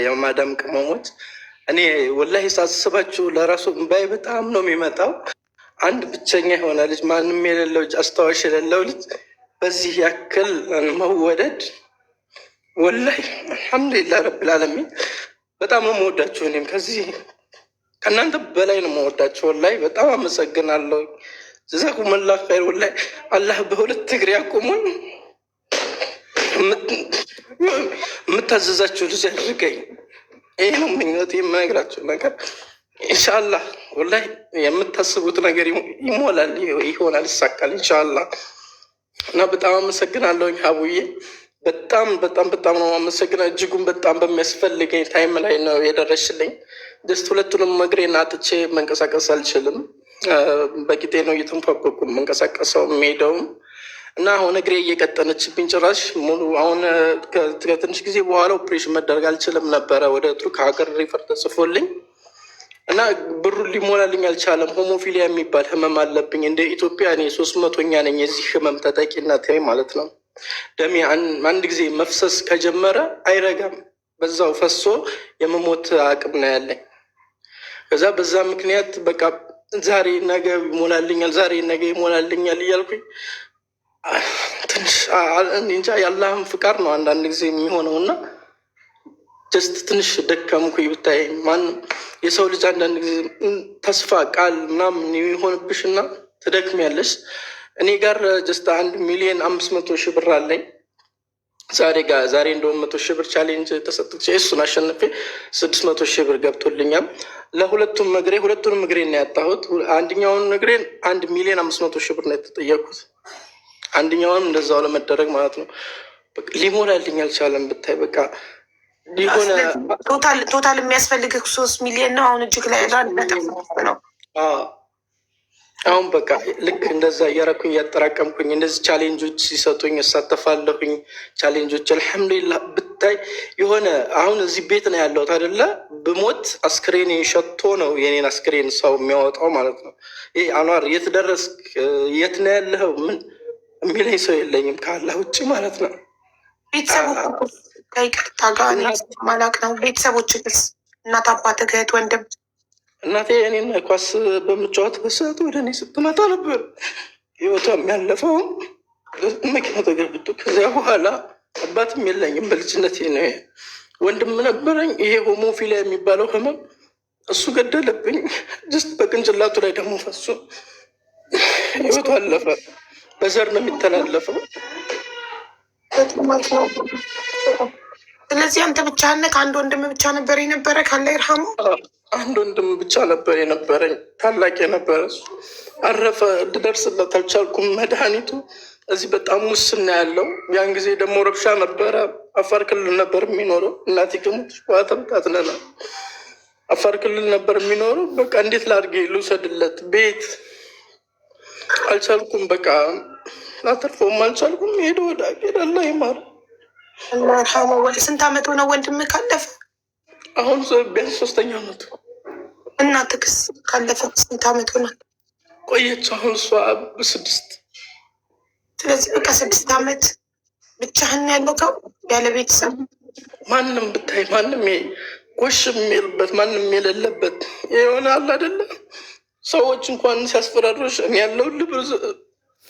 የማዳም ቅመሞች እኔ ወላሂ ሳስባችሁ ለራሱ እምባይ በጣም ነው የሚመጣው። አንድ ብቸኛ የሆነ ልጅ ማንም የሌለው ልጅ አስታዋሽ የሌለው ልጅ በዚህ ያክል መወደድ ወላሂ አልሐምዱሊላህ ረብል ዓለሚን በጣም ነው የምወዳችሁ። እኔም ከዚህ ከእናንተ በላይ ነው የምወዳችሁ። ወላሂ በጣም አመሰግናለሁ። ጀዛኩሙላህ ኸይር። ወላሂ አላህ በሁለት እግሬ ያቁሙኝ። የምታዘዛችሁ ልጅ ያድርገኝ። ይህ ነው ምኞት የምነግራችሁ ነገር። ኢንሻአላህ ወላሂ የምታስቡት ነገር ይሞላል፣ ይሆናል፣ ይሳካል ኢንሻአላህ። እና በጣም አመሰግናለሁኝ ሀቡዬ። በጣም በጣም በጣም ነው አመሰግናለሁ። እጅጉን በጣም በሚያስፈልገኝ ታይም ላይ ነው የደረሽልኝ። ጀስት ሁለቱንም እግሬን አጥቼ መንቀሳቀስ አልችልም። በቂጤ ነው እየተንፏቀቁ መንቀሳቀሰው የሚሄደውም እና አሁን እግሬ እየቀጠነችብኝ ጭራሽ ሙሉ አሁን ከትንሽ ጊዜ በኋላ ኦፕሬሽን መደረግ አልችልም ነበረ። ወደ ቱርክ ሀገር ሪፈር ተጽፎልኝ እና ብሩን ሊሞላልኝ አልቻለም። ሆሞፊሊያ የሚባል ህመም አለብኝ እንደ ኢትዮጵያ። እኔ 300ኛ ነኝ የዚህ ህመም ተጠቂነት ማለት ነው። ደሜ አንድ ጊዜ መፍሰስ ከጀመረ አይረጋም። በዛው ፈሶ የመሞት አቅም ነው ያለኝ። ከዛ በዛ ምክንያት በቃ ዛሬ ነገ ይሞላልኛል፣ ዛሬ ነገ ይሞላልኛል እያልኩኝ ትንሽ እንጃ የአላህም ፍቃድ ነው አንዳንድ ጊዜ የሚሆነው እና ጀስት ትንሽ ደከምኩኝ። ብታይ ማንም የሰው ልጅ አንዳንድ ጊዜ ተስፋ ቃል ምናምን የሚሆንብሽ እና ትደክሚያለሽ። እኔ ጋር ጀስት 1,500,000 ብር አለኝ። ዛሬ እንደውም 100,000 ብር ቻሌንጅ ተሰጥቼ እሱን አሸንፌ 600,000 ብር ገብቶልኛል። ለሁለቱም ሁለቱንም እግሬን ነው ያጣሁት። አንደኛውን እግሬን 1,500,000 ብር ነው የተጠየኩት። አንደኛውንም እንደዛው ለመደረግ ማለት ነው። ሊሞላልኝ አልቻለም። ብታይ በቃ ሊሆነ ቶታል የሚያስፈልግ 3 ሚሊዮን ነው አሁን እጅግ ላይ ነው። አሁን በቃ ልክ እንደዛ እያረኩኝ እያጠራቀምኩኝ እንደዚህ ቻሌንጆች ሲሰጡኝ እሳተፋለሁኝ። ቻሌንጆች አልሐምዱሊላህ ብታይ የሆነ አሁን እዚህ ቤት ነው ያለሁት አይደለ? ብሞት አስክሬን ሸቶ ነው የኔን አስክሬን ሰው የሚያወጣው ማለት ነው። ይህ አኗር የት ደረስክ? የት ነው ያለኸው? ምን የሚለኝ ሰው የለኝም ከአላህ ውጭ ማለት ነው። ቤተሰቡ ከይቅርታ ጋር ማላቅ ነው። ቤተሰቦች ግስ እናት፣ አባት፣ እህት፣ ወንድም እናቴ እኔን ኳስ በምጫወት በሰዓቱ ወደ እኔ ስትመጣ ነበር ህይወቷ የሚያለፈው መኪና ተገልብጦ። ከዚያ በኋላ አባትም የለኝም በልጅነት ነው። ወንድም ነበረኝ። ይሄ ሆሞፊሊያ የሚባለው ህመም እሱ ገደለብኝ። ጅስት በቅንጭላቱ ላይ ደግሞ ፈሶ ህይወቱ አለፈ። በዘር ነው የሚተላለፈው። ስለዚህ አንተ ብቻህን ከአንድ ወንድም ብቻ ነበር የነበረ? ካለ ይርሃሙ አንድ ወንድም ብቻ ነበር የነበረኝ፣ ታላቅ የነበረ እሱ አረፈ። ልደርስለት አልቻልኩም። መድኃኒቱ እዚህ በጣም ሙስና ያለው። ያን ጊዜ ደግሞ ረብሻ ነበረ። አፋር ክልል ነበር የሚኖረው። እናቴ ከሞት ተምታትለና አፋር ክልል ነበር የሚኖረው። በቃ እንዴት ላድርጌ ልውሰድለት ቤት አልቻልኩም። በቃ ላተርፈውም አልቻልኩም። ሄደ ወደ አገር አላህ ይማር። ስንት አመት ሆነው ወንድም ካለፈ? አሁን ቢያንስ 3ኛ አመቱ። እናትክስ ካለፈ ስንት አመት ሆናል? ቆየች። አሁን እሷ 6። ስለዚህ በቃ 6 አመት ብቻህን ያለከው ያለ ቤተሰብ? ማንም ብታይ ማንም ጎሽ የሚልበት ማንም የሌለበት የሆነ አለ አይደለ? ሰዎች እንኳን ሲያስፈራሩሽ እኔ ያለው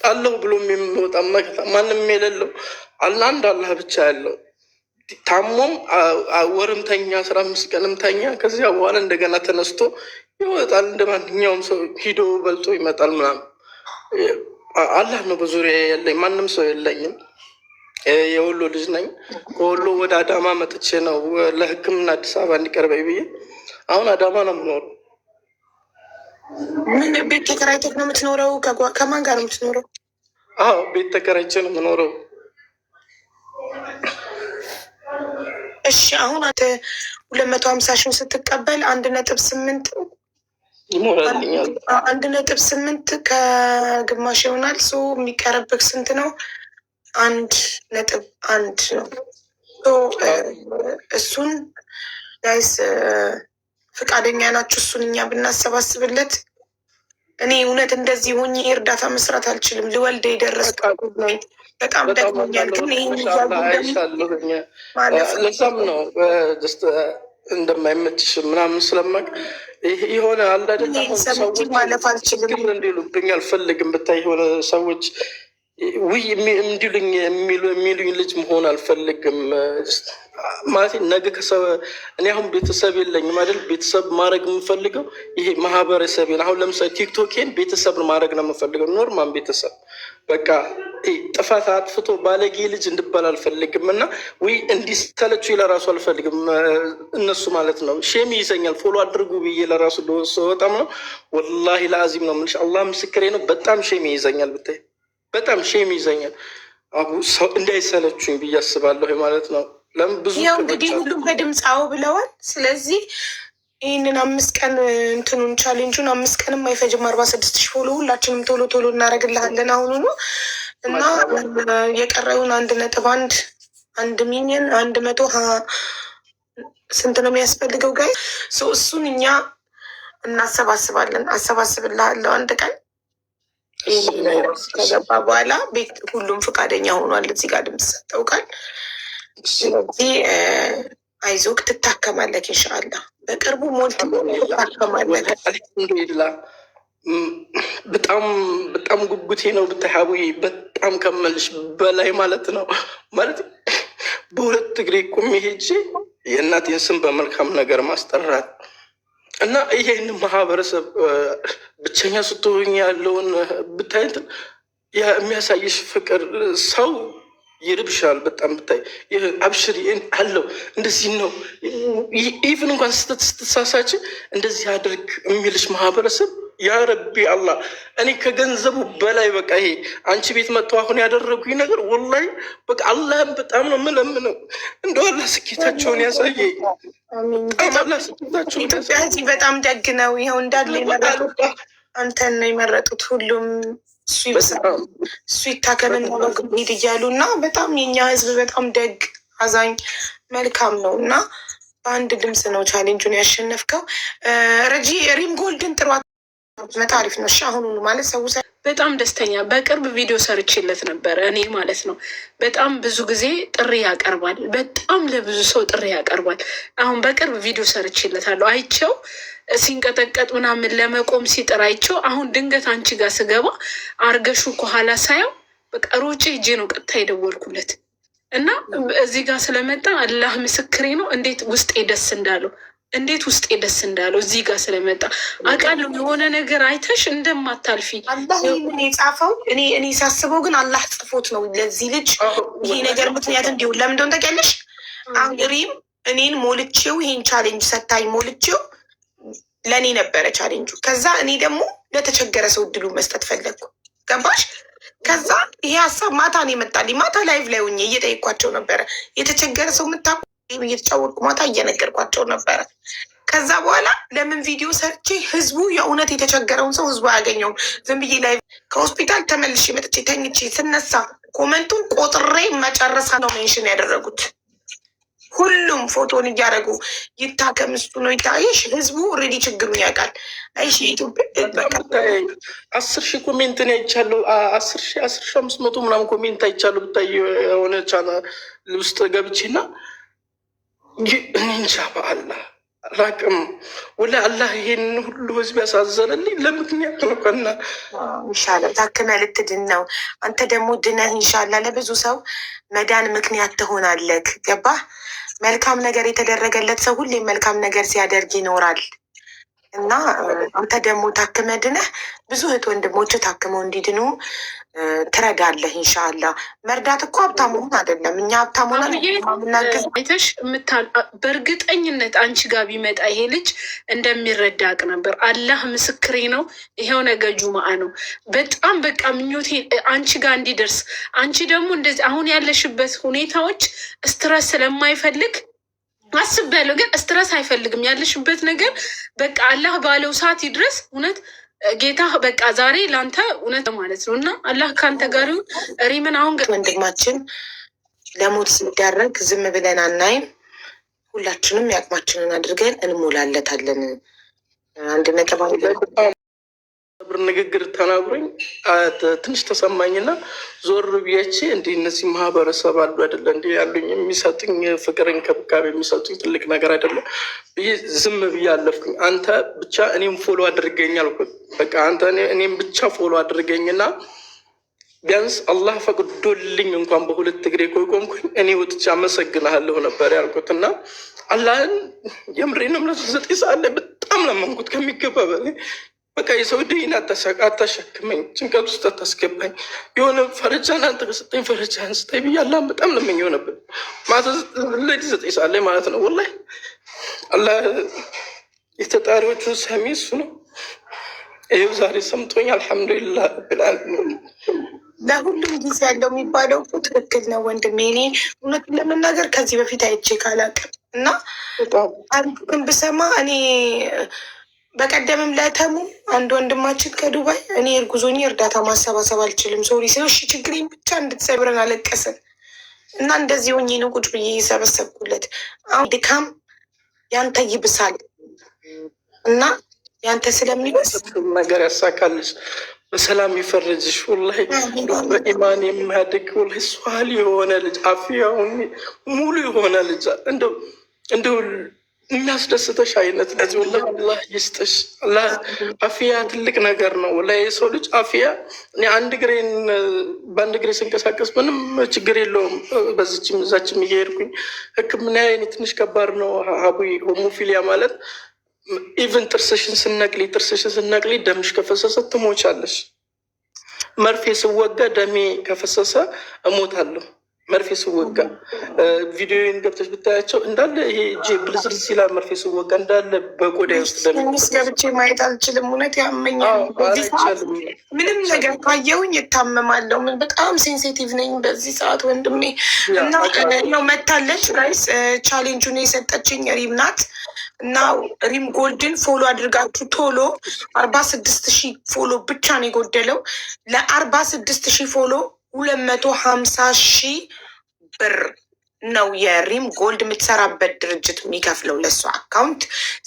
አለሁ ብሎ የሚወጣ መከታ ማንም የሌለው አንድ አላህ ብቻ ያለው። ታሞም ወርም ተኛ 15 ቀንም ተኛ። ከዚያ በኋላ እንደገና ተነስቶ ይወጣል። እንደ ማንኛውም ሰው ሂዶ በልቶ ይመጣል ምናምን። አላህ ነው በዙሪያ የለኝ፣ ማንም ሰው የለኝም። የወሎ ልጅ ነኝ። ከወሎ ወደ አዳማ መጥቼ ነው ለሕክምና አዲስ አበባ እንዲቀርበኝ ብዬ አሁን አዳማ ነው የምኖረው። ምን ቤት ተከራይተህ ነው የምትኖረው? ከማን ጋር ነው የምትኖረው? አዎ ቤት ተከራይቼ ነው የምኖረው። እሺ አሁን አንተ 250,000 ስትቀበል 1.8 ይሞላልኛል። 1.8 ከግማሽ ይሆናል። ሶ የሚቀረብህ ስንት ነው? 1.1 ነው። እሱን ጋይስ ፈቃደኛ ናችሁ? እሱን እኛ ብናሰባስብለት። እኔ እውነት እንደዚህ ሆኜ እርዳታ መስራት አልችልም። ልወልደ የደረስኩ ነኝ። በጣም ደግሞኛል። ግን ይህን ለዛም ነው እንደማይመችሽ ምናምን ስለማቅ የሆነ አለ አይደል ሰዎች ማለፍ አልችልም እንዲሉብኝ አልፈልግም። ብታይ የሆነ ሰዎች ውይ የሚሉኝ ልጅ መሆን አልፈልግም። ማለት ነገ እኔ አሁን ቤተሰብ የለኝም አይደል? ቤተሰብ ማድረግ የምፈልገው ይሄ ማህበረሰቤን አሁን ለምሳሌ ቲክቶኬን ቤተሰብ ማድረግ ነው የምፈልገው። ኖርማል ቤተሰብ በቃ ጥፋት አጥፍቶ ባለጌ ልጅ እንድባል አልፈልግም። እና ውይ እንዲስተለችው ለራሱ አልፈልግም እነሱ ማለት ነው። ሼም ይዘኛል። ፎሎ አድርጉ ብዬ ለራሱ በጣም ነው ወላሂ ለአዚም ነው የምልሽ። አላህ ምስክሬ ነው። በጣም ሼም ይዘኛል። ብታይ በጣም ሼም ይዘኛል። ሰው እንዳይሰለችኝ ብዬ አስባለሁ ማለት ነው። ለምን ብዙ ያው እንግዲህ ሁሉም በድምፃው ብለዋል። ስለዚህ ይህንን 5 ቀን እንትኑን ቻሌንጁን 5 ቀንም አይፈጅም። 46,000 ፎሎ ሁላችንም ቶሎ ቶሎ እናደርግልሃለን አሁኑኑ እና የቀረውን 1.1 ሚሊዮን 100 ስንት ነው የሚያስፈልገው ጋይ እሱን እኛ እናሰባስባለን። አሰባስብልሃለሁ አንድ ቀን ከገባ በኋላ ቤት ሁሉም ፈቃደኛ ሆኗል። እዚህ ጋር ድምፅ ሰጠውቃል። ስለዚህ አይዞክ ትታከማለክ ኢንሻአላህ በቅርቡ ሞልት ትታከማለክ። አልሐምዱሊላህ በጣም ጉጉቴ ነው ብታሀቡ በጣም ከመልሽ በላይ ማለት ነው። ማለት በሁለት እግሬ ቁሜ ሄጄ የእናቴን ስም በመልካም ነገር ማስጠራት እና ይሄን ማህበረሰብ ብቸኛ ስትሆኝ ያለውን ብታይ የሚያሳይሽ ፍቅር ሰው ይርብሻል በጣም ብታይ አብሽሪ አለው እንደዚህ ነው። ኢቭን እንኳን ስትሳሳች እንደዚህ አድርግ የሚልሽ ማህበረሰብ ያ ረቢ አላህ እኔ ከገንዘቡ በላይ በቃ ይሄ አንቺ ቤት መጥቶ አሁን ያደረጉኝ ነገር ወላሂ በቃ አላህም በጣም ነው የምለምነው። እንደው አላህ ስኬታቸውን ያሳየ። ኢትዮጵያ ህዝብ በጣም ደግ ነው። ይኸው እንዳለ የመረጡት አንተን ነው የመረጡት። ሁሉም እሱ ይታከምና ሄድ እያሉ እና በጣም የኛ ህዝብ በጣም ደግ አዛኝ መልካም ነው እና በአንድ ድምፅ ነው ቻሌንጁን ያሸነፍከው። ረጂ ሪም ጎልድን ጥሯት መታሪፍ ነው። እሺ አሁኑ ማለት ሰው በጣም ደስተኛ በቅርብ ቪዲዮ ሰርቼለት ነበረ። እኔ ማለት ነው በጣም ብዙ ጊዜ ጥሪ ያቀርባል። በጣም ለብዙ ሰው ጥሪ ያቀርባል። አሁን በቅርብ ቪዲዮ ሰርቼለታለሁ። አይቼው ሲንቀጠቀጥ ምናምን ለመቆም ሲጥር አይቼው አሁን ድንገት አንቺ ጋር ስገባ አርገሹ ከኋላ ሳየው በቃ ሮጬ ሂጄ ነው ቀጥታ የደወልኩለት እና እዚህ ጋር ስለመጣ አላህ ምስክሬ ነው እንዴት ውስጤ ደስ እንዳለው ውስጤ ደስ እንዳለው እዚህ ጋር ስለመጣ አውቃለሁ። የሆነ ነገር አይተሽ እንደማታልፊ አላህ ይህን የጻፈው እኔ ሳስበው ግን አላህ ጽፎት ነው ለዚህ ልጅ ይሄ ነገር ምክንያት እንዲሆን። ለምን እንደሆነ ታውቂያለሽ? አሁን ሪም እኔን ሞልቼው ይሄን ቻሌንጅ ሰታኝ ሞልቼው ለእኔ ነበረ ቻሌንጁ። ከዛ እኔ ደግሞ ለተቸገረ ሰው እድሉ መስጠት ፈለግኩ። ገባሽ? ከዛ ይሄ ሀሳብ ማታ ነው የመጣልኝ። ማታ ላይቭ ላይ ሆኜ እየጠየኳቸው ነበረ የተቸገረ ሰው የምታውቁ እየተጫወቅኩ ማታ እየነገርኳቸው ነበረ። ከዛ በኋላ ለምን ቪዲዮ ሰርቼ ህዝቡ የእውነት የተቸገረውን ሰው ህዝቡ አያገኘውም። ዝም ብዬ ላይ ከሆስፒታል ተመልሼ መጥቼ ተኝቼ ስነሳ ኮመንቱን ቆጥሬ መጨረሳ ነው ሜንሽን ያደረጉት። ሁሉም ፎቶን እያደረጉ ይታከም እሱ ነው ይታይሽ። ህዝቡ ኦልሬዲ ችግሩን ያውቃል። አይሽ ኢትዮጵያ 10,000 ኮሜንትን አይቻለሁ። 10,500 ምናምን ኮሜንት አይቻለሁ። ብታይ የሆነ ቻናል ውስጥ ገብቼና እንጃ በአላህ አላቅም ወላ አላህ ይሄን ሁሉ ህዝብ ያሳዘነልኝ ለምክንያት ነው። ከና ኢንሻላህ ታክመህ ልትድን ነው። አንተ ደግሞ ድነህ ኢንሻላህ ለብዙ ሰው መዳን ምክንያት ትሆናለህ። ገባህ? መልካም ነገር የተደረገለት ሰው ሁሌም መልካም ነገር ሲያደርግ ይኖራል እና አንተ ደግሞ ታክመህ ድነህ ብዙ እህት ወንድሞች ታክመው እንዲድኑ ትረዳለህ። ኢንሻአላህ መርዳት እኮ ሀብታም መሆን አይደለም። እኛ ሀብታም ሆነን አይተሽ በእርግጠኝነት አንቺ ጋር ቢመጣ ይሄ ልጅ እንደሚረዳ አውቅ ነበር። አላህ ምስክሬ ነው። ይሄው ነገ ጁምአ ነው። በጣም በቃ ምኞቴ አንቺ ጋር እንዲደርስ። አንቺ ደግሞ እንደዚህ አሁን ያለሽበት ሁኔታዎች ስትረስ ስለማይፈልግ አስቤያለሁ፣ ግን ስትረስ አይፈልግም። ያለሽበት ነገር በቃ አላህ ባለው ሰዓት ይድረስ። እውነት ጌታ በቃ ዛሬ ለአንተ እውነት ማለት ነው እና አላህ ከአንተ ጋር ይሁን። ሪምን አሁን ወንድማችን ለሞት ሲዳረግ ዝም ብለን አናይም። ሁላችንም ያቅማችንን አድርገን እንሞላለታለን። አንድ ነጥብ ብር ንግግር ተናግሮኝ ትንሽ ተሰማኝና ዞር ብያቼ እንዲህ እነዚህ ማህበረሰብ አሉ አይደለ እንዲህ ያሉኝ የሚሰጡኝ ፍቅር እንክብካቤ የሚሰጡኝ ትልቅ ነገር አይደለ ብዬ ዝም ብዬ አለፍኩኝ። አንተ ብቻ እኔም ፎሎ አድርገኝ አልኩት። በቃ አንተ እኔም ብቻ ፎሎ አድርገኝና ቢያንስ አላህ ፈቅዶልኝ እንኳን በሁለት እግሬ ቆምኩኝ እኔ ወጥቼ አመሰግናለሁ ነበር ያልኩት። እና አላህን የምሬንም ለ9 ሰዓት ላይ በጣም ለመንኩት ከሚገባ በላይ። በቃ የሰው ደይን አታሸክመኝ፣ ጭንቀት ውስጥ አታስገባኝ፣ የሆነ ፈረጃን አንተ በሰጠኝ ፈረጃን ስታይ ብዬ አላህን በጣም ለመኘው ነበር። ማታ ላይ 9 ሰዓት ላይ ማለት ነው። ወላሂ አላህ የተጣሪዎቹ ሰሚ እሱ ነው። ይኸው ዛሬ ሰምቶኝ አልሐምዱሊላህ ብልዓለሚን። ለሁሉም ጊዜ ያለው የሚባለው ትክክል ነው ወንድሜ። እኔ እውነቱን ለመናገር ከዚህ በፊት አይቼ ካላቅም እና አንዱን ብሰማ እኔ በቀደምም ለተሙ አንድ ወንድማችን ከዱባይ እኔ እርጉዞኝ እርዳታ ማሰባሰብ አልችልም ሶሪ ሲለው እሺ ችግሬን ብቻ እንድትሰብረን አለቀስን እና እንደዚህ ሆኜ ነው ቁጭ ብዬ የሰበሰብኩለት። አሁን ድካም ያንተ ይብሳል እና ያንተ ስለሚበስ ነገር ያሳካልሽ፣ በሰላም ይፈረጅሽ። ወላሂ በኢማን የሚያድግ ወላሂ ሷል የሆነ ልጅ አፍያውን ሙሉ የሆነ ልጅ እንደው የሚያስደስተሽ አይነት ልጅ ወላሂ አላህ ይስጥሽ። አላህ አፍያ ትልቅ ነገር ነው ወላሂ። የሰው ልጅ አፍያ እኔ በአንድ እግሬ ስንቀሳቀስ ምንም ችግር የለውም። በዚችም እዛችም እየሄድኩኝ ሕክምና እኔ ትንሽ ከባድ ነው። ሀቡይ ሆሞፊሊያ ማለት ኢቨን ጥርስሽን ስነቅሊ ደምሽ ከፈሰሰ ትሞቻለሽ። መርፌ ስወጋ ደሜ ከፈሰሰ እሞታለሁ። መርፌ ስወጋ ቪዲዮን ገብተሽ ብታያቸው እንዳለ ይሄ እጄ ብልዝርዝ ይላል። መርፌ ስወጋ እንዳለ በቆዳ ውስጥ ደስ ገብቼ ማየት አልችልም። እውነት ያመኛል። ምንም ነገር ካየውኝ እታመማለሁ። ምን በጣም ሴንሲቲቭ ነኝ በዚህ ሰዓት ወንድሜ። እና ነው መታለች ጋይስ። ቻሌንጁን የሰጠችኝ ሪም ናት። እና ሪም ጎልድን ፎሎ አድርጋችሁ ቶሎ 46,000 ፎሎ ብቻ ነው የጎደለው። ለ46,000 ፎሎ 250,000 ብር ነው የሪም ጎልድ የምትሰራበት ድርጅት የሚከፍለው ለእሷ አካውንት።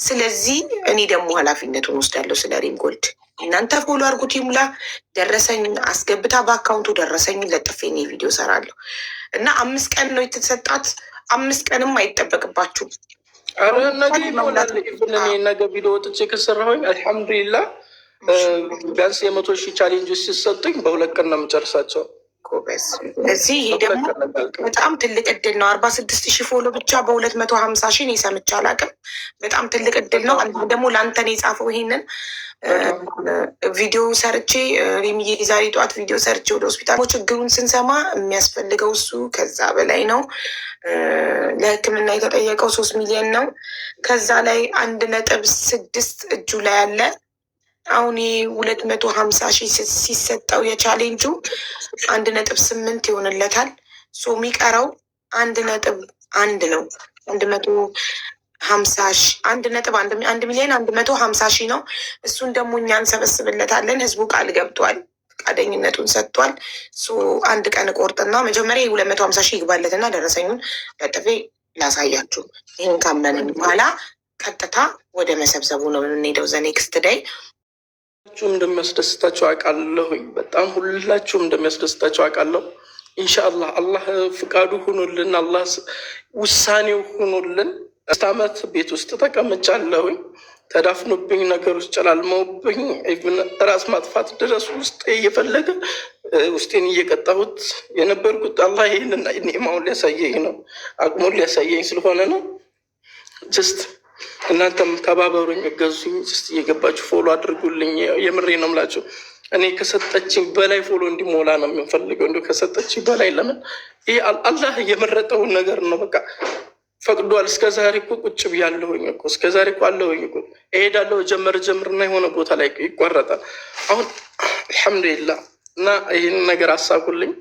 ስለዚህ እኔ ደግሞ ኃላፊነቱን ወስዳለሁ ስለ ሪም ጎልድ። እናንተ ፎሎ አድርጉት ይሙላ። ደረሰኝ አስገብታ በአካውንቱ ደረሰኝ ለጥፌ እኔ ቪዲዮ ሰራለሁ። እና 5 ቀን ነው የተሰጣት። 5 ቀንም አይጠበቅባችሁም። አረ ነገ ይሞላል። ኢቭን እኔ ነገ ቪዲዮ ወጥቼ ከሰራሁኝ አልሐምዱሊላህ ቢያንስ 100,000 ቻሌንጆች ሲሰጡኝ በ2 ቀን ነው የምጨርሳቸው። ጎበዝ። እዚህ ይሄ ደግሞ በጣም ትልቅ እድል ነው። 46,000 ፎሎ ብቻ በ250,000 እኔ ሰምቼ አላውቅም። በጣም ትልቅ እድል ነው። ደግሞ ለአንተ ነው የጻፈው ይሄንን ቪዲዮ ሰርቼ ሪምዬ ዛሬ ጠዋት ቪዲዮ ሰርቼ ወደ ሆስፒታል ችግሩን ስንሰማ የሚያስፈልገው እሱ ከዛ በላይ ነው። ለሕክምና የተጠየቀው 3 ሚሊዮን ነው። ከዛ ላይ 1.6 እጁ ላይ አለ። አሁን 250,000 ሲሰጠው የቻሌንጁ 1.8 ይሆንለታል። ሶ የሚቀረው 1.1 ነው። 1 ሚሊዮን 150,000 ነው። እሱን ደግሞ እኛ እንሰበስብለታለን። ህዝቡ ቃል ገብቷል፣ ፈቃደኝነቱን ሰጥቷል። አንድ ቀን ቆርጥና መጀመሪያ 250,000 ይግባለትና ደረሰኙን ለጥፌ ላሳያችሁ። ይህን ካመንን በኋላ ቀጥታ ወደ መሰብሰቡ ነው የምንሄደው። ዘኔክስት ዳይ ሁላችሁም እንደሚያስደስታቸው አውቃለሁኝ። በጣም ሁላችሁም እንደሚያስደስታቸው አውቃለሁ። ኢንሻአላህ አላህ ፍቃዱ ሆኖልን፣ አላህ ውሳኔው ሆኖልን 5 ዓመት ቤት ውስጥ ተቀምጫለሁኝ። ተዳፍኖብኝ ነገሮች ጨላልመውብኝ ኢቭን ራስ ማጥፋት ድረስ ውስጥ እየፈለገ ውስጤን እየቀጣሁት የነበርኩት አላህ ይህንን ኒዕማውን ሊያሳየኝ ነው፣ አቅሙን ሊያሳየኝ ስለሆነ ነው። ጀስት እናንተም ተባበሩኝ፣ እገዙኝ። ጀስት እየገባችሁ ፎሎ አድርጉልኝ። የምሬ ነው የምላችሁ። እኔ ከሰጠችኝ በላይ ፎሎ እንዲሞላ ነው የምንፈልገው። እንዲ ከሰጠችኝ በላይ ለምን ይህ አላህ የመረጠውን ነገር ነው በቃ ፈቅዷል። እስከ ዛሬ እኮ ቁጭ ብያለሁኝ እኮ እስከ ዛሬ እኮ አለሁኝ እኮ እሄዳለሁ፣ ጀምርና የሆነ ቦታ ላይ ይቋረጣል። አሁን አልሐምዱሊላህ እና ይህን ነገር አሳኩልኝ።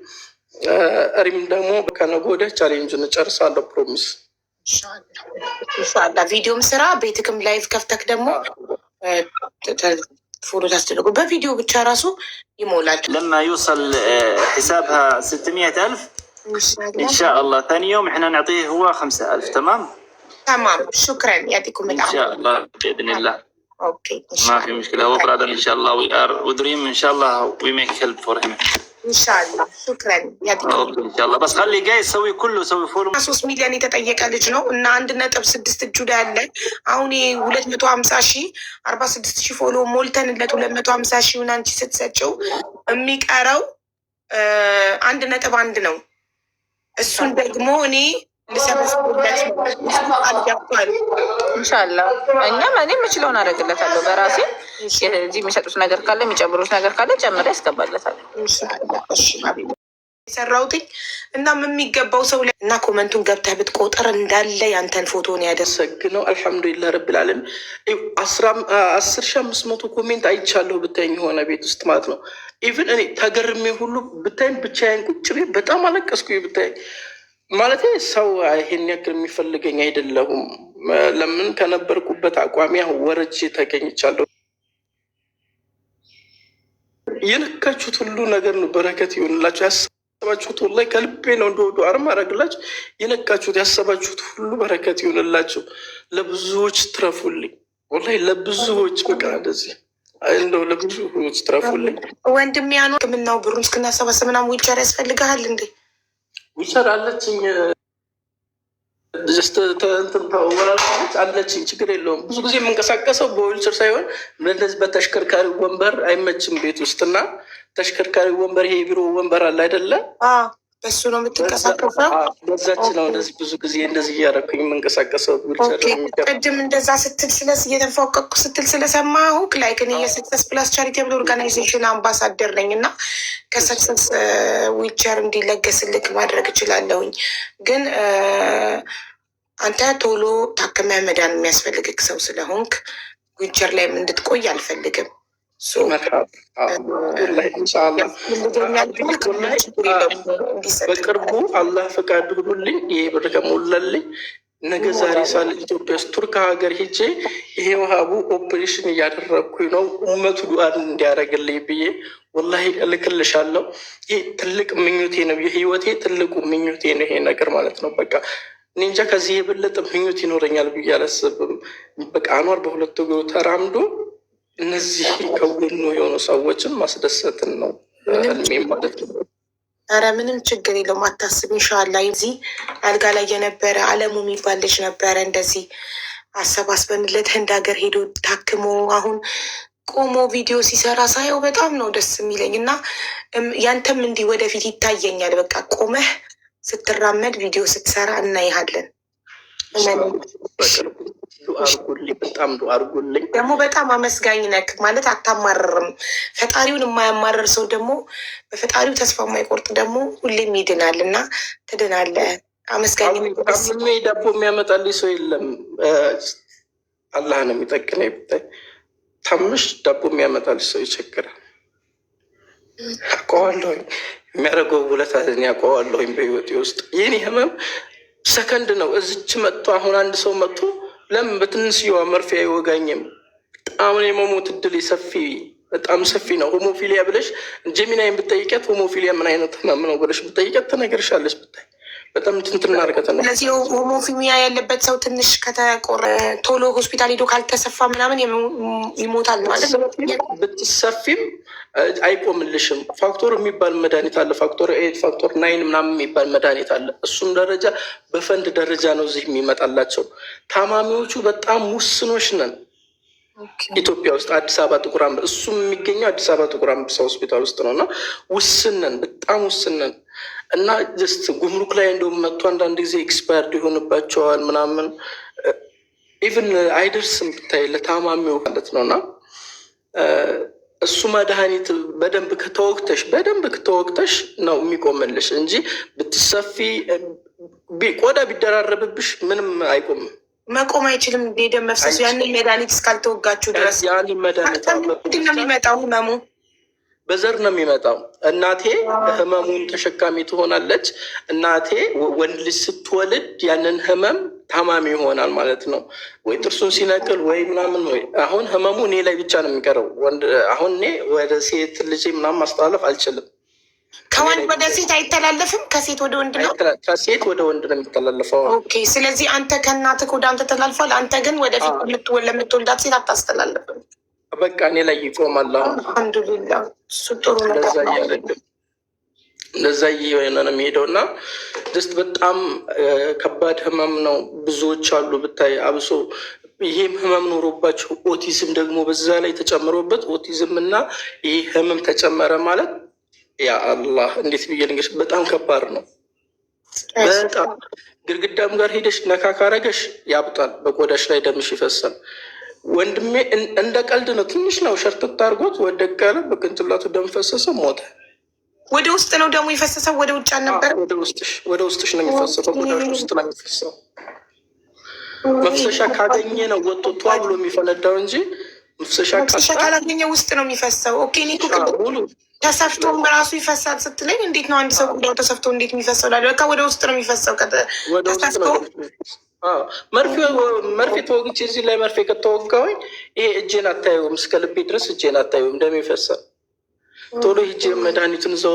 ሪም ደግሞ ከነገ ወዲያ ቻሌንጁን እጨርሳለሁ ፕሮሚስ ኢንሻላህ። ቪዲዮም ስራ ቤትክም ላይቭ ከፍተክ ደግሞ ፎሎ ታስደረጉ በቪዲዮ ብቻ ራሱ ይሞላል። لما يوصل حسابها 600,000 إن شاء الله ثاني يوم إحنا نعطيه هو 5,000. تمام؟ تمام. شكرا، يعطيكم العافية. إن شاء الله بإذن الله. ما في مشكلة. هو brother إن شاء الله we are we dream إن شاء الله we make help for him إن شاء الله. شكرا إن شاء الله. بس خلي جاي سوي كله سوي فولو. 3 ሚሊዮን የተጠየቀ ልጅ ነው እና 1.6 እጁ ላይ ያለ አሁን 250,000 46,000 ፎሎ ሞልተንለት 250,000 አንቺ ስትሰጪው የሚቀረው 1.1 ነው። እሱን ደግሞ እኔ ልሰበስብለት አልገባል። ኢንሻላህ እኛም እኔ የምችለውን አደርግለታለሁ በራሴ። እዚህ የሚሰጡት ነገር ካለ የሚጨምሩት ነገር ካለ ጨምሬ ያስገባለታለሁ ኢንሻላህ። እሺ ሀቢብ የሰራውትኝ እናም የሚገባው ሰው ላይ እና ኮመንቱን ገብተህ ብትቆጥር እንዳለ ያንተን ፎቶን ያደሰግነው አልሐምዱሊላህ ረብል ዓለሚን 10,500 ኮሜንት አይቻለሁ ብታይኝ የሆነ ቤት ውስጥ ማለት ነው። ኢቭን እኔ ተገርሜ ሁሉ ብታይኝ ብቻዬን ቁጭ ቤት በጣም አለቀስኩ ብታይኝ ማለት ሰው ይሄን ያክል የሚፈልገኝ አይደለሁም። ለምን ከነበርኩበት አቋሚ ወርጄ ተገኝቻለሁ። የነካችሁት ሁሉ ነገር ነው በረከት ይሆንላችሁ። ያሰባችሁት ወላሂ ከልቤ ነው እንደወዱ አርማ አረግላችሁ። የነካችሁት ያሰባችሁት ሁሉ በረከት ይሆንላችሁ። ለብዙዎች ትረፉልኝ፣ ወላሂ ለብዙዎች በቃ እንደዚህ እንደው ለብዙዎች ትረፉልኝ። ወንድም ያኑ ሕክምናው ብሩን እስክናሰባሰብ ምናምን ዊልቸር ያስፈልግሃል እንዴ? ዊልቸር አለችኝ አለችኝ፣ ችግር የለውም። ብዙ ጊዜ የምንቀሳቀሰው በዊልቸር ሳይሆን እንደዚህ በተሽከርካሪ ወንበር አይመችም ቤት ውስጥ እና ተሽከርካሪ ወንበር ይሄ የቢሮ ወንበር አለ አይደለ? በሱ ነው የምትንቀሳቀሰው። በዛች ነው እንደዚህ ብዙ ጊዜ እንደዚህ እያደረኩኝ የምንቀሳቀሰው። ቅድም እንደዛ ስትል እየተንፏቀቅኩ ስትል ስለሰማሁህ ላይክ እኔ የሰክሰስ ፕላስ ቻሪቴብል ኦርጋናይዜሽን አምባሳደር ነኝ እና ከሰክሰስ ዊልቸር እንዲለገስልክ ማድረግ እችላለሁኝ። ግን አንተ ቶሎ ታክመህ መዳን የሚያስፈልግክ ሰው ስለሆንክ ዊልቸር ላይም እንድትቆይ አልፈልግም። በቅርቡ አላህ ፈቃድ ሁሉልኝ ይሄ ብር ከሞላልኝ ነገ ዛሬ ሳል ኢትዮጵያ ውስጥ ቱርክ ሀገር ሄጄ ይሄ ውሃቡ ኦፕሬሽን እያደረግኩኝ ነው ኡመቱ ዱአን እንዲያደርግልኝ ብዬ ወላሂ እልክልሻለሁ። ይሄ ትልቅ ምኞቴ ነው፣ የህይወቴ ትልቁ ምኞቴ ነው ይሄ ነገር ማለት ነው። በቃ እኔ እንጃ ከዚህ የበለጠ ምኞት ይኖረኛል ብዬ አላስብም። በቃ አኗር በሁለት እግሩ ተራምዶ እነዚህ ከጎኑ የሆኑ ሰዎችን ማስደሰትን ነው ህልሜ ማለት ነው። ኧረ ምንም ችግር የለውም አታስብ። ኢንሻላህ እዚህ አልጋ ላይ የነበረ አለሙ የሚባል ልጅ ነበረ። እንደዚህ አሰባስበንለት ህንድ ሀገር ሄዶ ታክሞ አሁን ቆሞ ቪዲዮ ሲሰራ ሳየው በጣም ነው ደስ የሚለኝ እና ያንተም እንዲህ ወደፊት ይታየኛል። በቃ ቆመህ ስትራመድ ቪዲዮ ስትሰራ እናይሃለን። አርጉልኝ፣ በጣም አርጉልኝ። ደግሞ በጣም አመስጋኝ ነክ ማለት አታማርርም። ፈጣሪውን የማያማርር ሰው ደግሞ በፈጣሪው ተስፋ የማይቆርጥ ደግሞ ሁሌም ይድናል እና ትድናለህ። አመስጋኝ ዳቦ የሚያመጣልኝ ሰው የለም። አላህ ነው የሚጠቅነኝ። ታምሽ ዳቦ የሚያመጣልኝ ሰው ይቸግራል። አውቀዋለሁኝ፣ የሚያደርገው ውለታ አውቀዋለሁኝ። በህይወቴ ውስጥ የኔ ህመም ሰከንድ ነው። እዚች መጥቶ አሁን አንድ ሰው መጥቶ ለምን በትንሽዬዋ መርፌ አይወጋኝም? በጣም የመሞት እድል ሰፊ፣ በጣም ሰፊ ነው። ሆሞፊሊያ ብለሽ ጀሚናይን ብጠይቀት ሆሞፊሊያ ምን አይነት ህመም ነው ብለሽ ብጠይቀት ትነግርሻለች። ብታይ በጣም ትንትና ርቀት ነው። ስለዚህ ሆሞፊሊያ ያለበት ሰው ትንሽ ከተቆረ ቶሎ ሆስፒታል ሄዶ ካልተሰፋ ምናምን ይሞታል ማለት ነው። ብትሰፊም አይቆምልሽም። ፋክቶር የሚባል መድኃኒት አለ። ፋክቶር 8 ፋክቶር 9 ምናምን የሚባል መድኃኒት አለ። እሱም ደረጃ በፈንድ ደረጃ ነው እዚህ የሚመጣላቸው። ታማሚዎቹ በጣም ውስኖች ነን ኢትዮጵያ ውስጥ አዲስ አበባ ጥቁር አንበሳ፣ እሱም የሚገኘው አዲስ አበባ ጥቁር አንበሳ ሆስፒታል ውስጥ ነው እና ውስን ነን፣ በጣም ውስን ነን እና ጀስት ጉምሩክ ላይ እንደውም መጥቶ አንዳንድ ጊዜ ኤክስፓየርድ ይሆንባቸዋል ምናምን ኢቭን አይደርስም ብታይ ለታማሚው ማለት ነው እና እሱ መድኃኒት በደንብ ከተወቅተሽ ነው የሚቆምልሽ እንጂ ብትሰፊ ቆዳ ቢደራረብብሽ ምንም አይቆምም። መቆም አይችልም። የደም መፍሰሱ ያንን መድኃኒት እስካልተወጋችሁ ድረስ ያንን መድኃኒት ምንድን ነው የሚመጣው? ህመሙ በዘር ነው የሚመጣው። እናቴ ህመሙን ተሸካሚ ትሆናለች። እናቴ ወንድ ልጅ ስትወልድ ያንን ህመም ታማሚ ይሆናል ማለት ነው። ወይ ጥርሱን ሲነቅል ወይ ምናምን ወይ አሁን ህመሙ እኔ ላይ ብቻ ነው የሚቀረው። አሁን እኔ ወደ ሴት ልጅ ምናምን ማስተላለፍ አልችልም። ከወንድ ወደ ሴት አይተላለፍም፣ ከሴት ወደ ወንድ ነው። ከሴት ወደ ወንድ ነው የሚተላለፈው። ኦኬ። ስለዚህ አንተ ከእናትህ ወደ አንተ ተላልፏል። አንተ ግን ወደፊት ለምትወልዳት ሴት አታስተላልፍም። በቃ እኔ ላይ ይቆማል። አልሐምዱሊላህ፣ እሱ ጥሩ ነገር ነው። እንደዛ እየሆነ ነው የሚሄደው እና ጀስት በጣም ከባድ ህመም ነው። ብዙዎች አሉ ብታይ፣ አብሶ ይሄም ህመም ኖሮባቸው ኦቲዝም ደግሞ በዛ ላይ ተጨምሮበት፣ ኦቲዝም እና ይህ ህመም ተጨመረ ማለት ያ አላህ እንዴት ብዬ ልንገርሽ፣ በጣም ከባድ ነው። በጣም ግድግዳም ጋር ሄደሽ ነካ ካረገሽ ያብጣል፣ በቆዳሽ ላይ ደምሽ ይፈሳል። ወንድሜ እንደ ቀልድ ነው፣ ትንሽ ነው ሸርተት አድርጎት ወደቀ፣ በቅንጭላቱ ደም ፈሰሰ፣ ሞተ። ወደ ውስጥ ነው ደግሞ የፈሰሰው፣ ወደ ውጭ አልነበረ። ወደ ውስጥሽ ነው የሚፈሰው፣ በቆዳሽ ውስጥ ነው የሚፈሰው። መፍሰሻ ካገኘ ነው ወጥቶ ቷ ብሎ የሚፈነዳው እንጂ መፍሰሻ ካላገኘ ውስጥ ነው የሚፈሰው። ኦኬ። ተሰፍቶም ራሱ ይፈሳል ስትለኝ እንዴት ነው አንድ ሰው ቆዳው ተሰፍቶ እንዴት የሚፈሰው? ላለ በቃ ወደ ውስጥ ነው የሚፈሰው። ተሰፍቶ መርፌ ተወግቼ እዚህ ላይ መርፌ ከተወጋሁኝ ይሄ እጄን አታየውም፣ እስከ ልቤ ድረስ እጄን አታየውም፣ እንደሚፈሰል ቶሎ ሂጄ መድኃኒቱን እዛው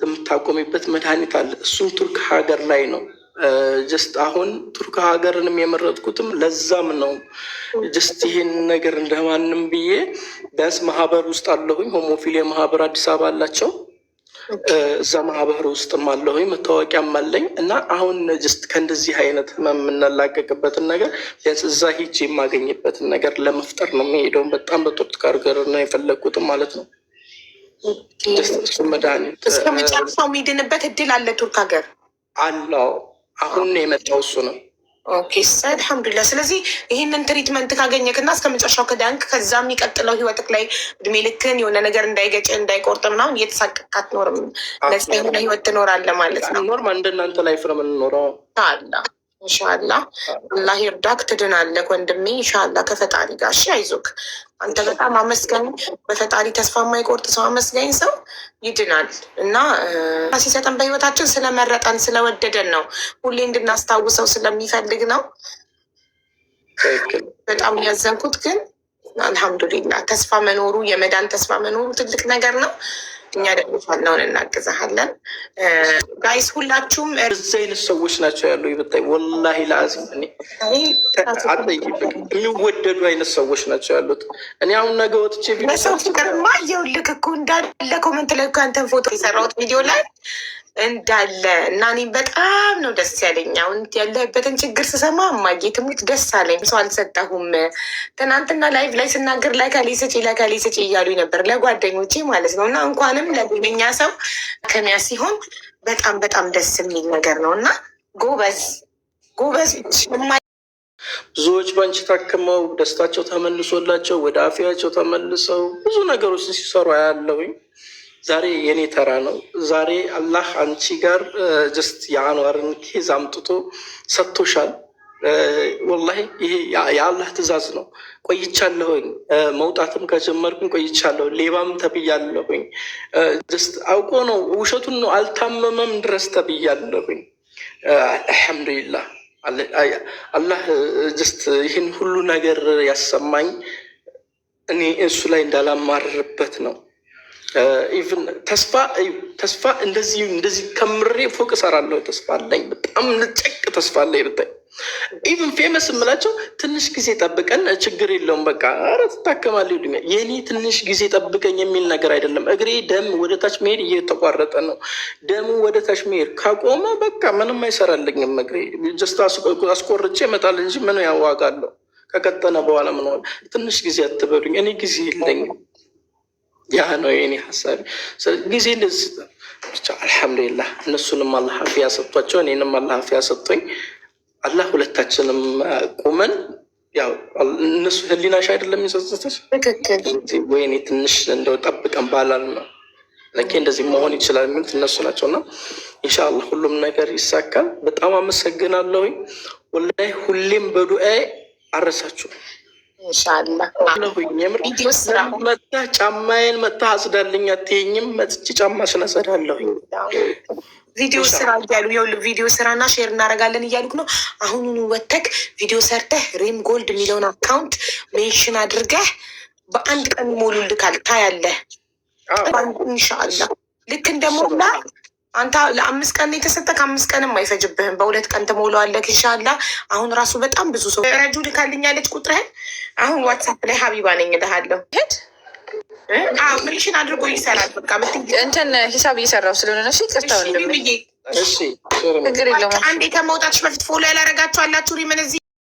የምታቆሚበት መድኃኒት አለ። እሱም ቱርክ ሀገር ላይ ነው። ጀስት አሁን ቱርክ ሀገርንም የመረጥኩትም ለዛም ነው። ጀስት ይሄን ነገር እንደማንም ብዬ ቢያንስ ማህበር ውስጥ አለሁኝ። ሆሞፊሊያ ማህበር አዲስ አበባ አላቸው። እዛ ማህበር ውስጥም አለሁኝ፣ መታወቂያም አለኝ። እና አሁን ጀስት ከእንደዚህ አይነት ህመም የምንላቀቅበትን ነገር ቢያንስ እዛ ሂጅ የማገኝበትን ነገር ለመፍጠር ነው የሚሄደውን። በጣም በቱርክ ሀገር ነው የፈለግኩትም ማለት ነው። እሱ መድኃኒት እስከ መጨረሻው የሚድንበት እድል አለ ቱርክ ሀገር አለው። አሁን የመጣው እሱ ነው። ኦኬ አልሐምዱሊላህ። ስለዚህ ይህንን ትሪትመንት ካገኘክና እስከ መጨረሻው ከዳንክ ከዛ የሚቀጥለው ህይወትክ ላይ እድሜ ልክን የሆነ ነገር እንዳይገጭ እንዳይቆርጥ ምናምን እየተሳቀቅ አትኖርም። ነፃ የሆነ ህይወት ትኖራለህ ማለት ነው። ኖርማል እንደናንተ ላይፍ ነው የምንኖረው። አላ ኢንሻላህ አላህ ይርዳክ፣ ትድናለህ ወንድሜ ኢንሻላህ ከፈጣሪ ጋር። እሺ አይዞክ፣ አንተ በጣም አመስጋኝ፣ በፈጣሪ ተስፋ የማይቆርጥ ሰው፣ አመስጋኝ ሰው ይድናል። እና ሲሰጠን በህይወታችን ስለመረጠን ስለወደደን ነው፣ ሁሌ እንድናስታውሰው ስለሚፈልግ ነው። በጣም ያዘንኩት ግን አልሐምዱሊላህ ተስፋ መኖሩ፣ የመዳን ተስፋ መኖሩ ትልቅ ነገር ነው። እኛ ደግሞ ፋናውን እናግዛሃለን። ጋይስ ሁላችሁም እዚህ አይነት ሰዎች ናቸው ያሉ ይብታይ ወላሂ ለአዚም የሚወደዱ አይነት ሰዎች ናቸው ያሉት። እኔ አሁን ነገ ወጥቼ በሰው ፍቅርማ እየውልክ እኮ እንዳለ ኮመንት ላይ አንተን ፎቶ የሰራሁት ቪዲዮ ላይ እንዳለ እና እኔም በጣም ነው ደስ ያለኝ። አሁን ያለበትን ችግር ስሰማ እማዬ ትሙት ደስ አለኝ። ሰው አልሰጠሁም። ትናንትና ላይቭ ላይ ስናገር ለከሌ ስጪ እያሉኝ ነበር፣ ለጓደኞቼ ማለት ነው። እና እንኳንም ለጎነኛ ሰው ከሚያ ሲሆን በጣም በጣም ደስ የሚል ነገር ነው። እና ጎበዝ ብዙዎች በአንቺ ታክመው ደስታቸው ተመልሶላቸው ወደ አፍያቸው ተመልሰው ብዙ ነገሮች ሲሰሩ ያለውኝ። ዛሬ የኔ ተራ ነው። ዛሬ አላህ አንቺ ጋር ጀስት የአንዋርን ኬዝ አምጥቶ ሰጥቶሻል። ወላሂ ይሄ የአላህ ትእዛዝ ነው። ቆይቻለሁኝ፣ መውጣትም ከጀመርኩኝ ቆይቻለሁ። ሌባም ተብያለሁኝ። ጀስት አውቆ ነው፣ ውሸቱን ነው፣ አልታመመም ድረስ ተብያለሁኝ። አልሐምዱሊላህ አላህ ጀስት ይህን ሁሉ ነገር ያሰማኝ እኔ እሱ ላይ እንዳላማርርበት ነው። ኢቭን ተስፋ እንደዚህ ከምሬ ፎቅ እሰራለሁ። ተስፋ አለኝ፣ በጣም ልጨቅ ተስፋ አለኝ። ብታይ ኢቭን ፌመስ የምላቸው ትንሽ ጊዜ ጠብቀን ችግር የለውም በቃ ኧረ ትታከማለህ ይሉኛል። የኔ ትንሽ ጊዜ ጠብቀኝ የሚል ነገር አይደለም። እግሬ ደም ወደ ታች መሄድ እየተቋረጠ ነው። ደሙ ወደ ታች መሄድ ካቆመ በቃ ምንም አይሰራልኝም። እግሬ ጀስት አስቆርጬ እመጣል እንጂ ምን ያዋጋለሁ? ከቀጠነ በኋላ ምን ሆነ? ትንሽ ጊዜ አትበሉኝ፣ እኔ ጊዜ የለኝም። ያ ነው የኔ ሀሳቢ። ጊዜ እንደዚህ ብቻ አልሐምዱሊላህ። እነሱንም አላህ አፊያ ሰጥቷቸው እኔንም አላህ አፊያ ሰጥቶኝ አላህ ሁለታችንም ቁመን ያው እነሱ ህሊናሽ አይደለም የሚጸጽትሽ ወይኔ ትንሽ እንደው ጠብቀን ባላል ነው ለኬ እንደዚህ መሆን ይችላል የሚሉት እነሱ ናቸው። እና ኢንሻአላህ ሁሉም ነገር ይሳካል። በጣም አመሰግናለሁኝ ወላሂ። ሁሌም በዱአዬ አረሳችሁ ኢንሻአላህ መጣ ጫማዬን መጣ አጽዳልኝ አትይኝም? መጥቼ ጫማሽን አጸዳለሁኝ። ቪዲዮ ስራ እያሉ ይኸውልህ፣ ቪዲዮ ስራና ሼር እናደርጋለን እያሉክ ነው። አሁኑኑ ወተክ ቪዲዮ ሰርተህ ሪም ጎልድ የሚለውን አካውንት ሜንሽን አድርገህ በአንድ ቀን ይሞሉልካል። ታያለህ። ኢንሻአላህ ልክ እንደሞላ አንተ ለ5 ቀን የተሰጠ ከ5 ቀንም አይፈጅብህም። በ2 ቀን ትሞላዋለህ ኢንሻአላህ። አሁን ራሱ በጣም ብዙ ሰው ረጁ ልካልኛለች ቁጥርህን። አሁን ዋትሳፕ ላይ ሀቢባ ነኝ እልሃለሁ። ምንሽን አድርጎ ይሰራል። በቃ እንትን ሂሳብ እየሰራው ስለሆነ ነው። ይቅርታ ወንድሜ። አንዴ ከመውጣትሽ በፊት ፎሎ ያላረጋችሁ አላችሁ ሪምን እዚህ